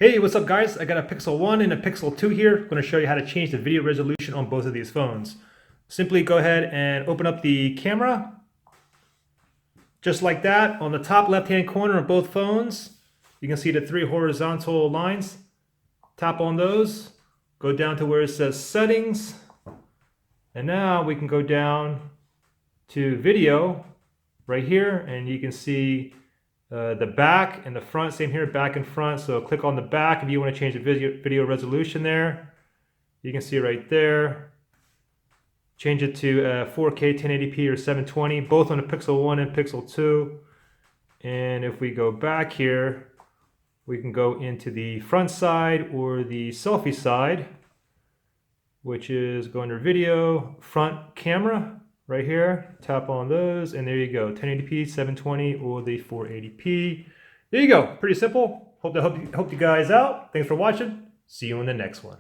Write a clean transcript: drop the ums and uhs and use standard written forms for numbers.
Hey, what's up guys? I got a Pixel 1 and a Pixel 2 here. I'm going to show you how to change the video resolution on both of these phones. Simply go ahead and open up the camera. Just like that, on the top left-hand corner of both phones, you can see the three horizontal lines. Tap on those, go down to where it says settings, and now we can go down to video right here, and you can see the back and the front, same here, back and front. So click on the back if you want to change the video resolution there. You can see right there. Change it to 4K 1080p or 720, both on the Pixel 1 and Pixel 2. And if we go back here, we can go into the front side or the selfie side, which is go under video, front camera. Right here, tap on those, and there you go, 1080p, 720, or the 480p. There you go, pretty simple. Hope to help you guys out. Thanks for watching. See you in the next one.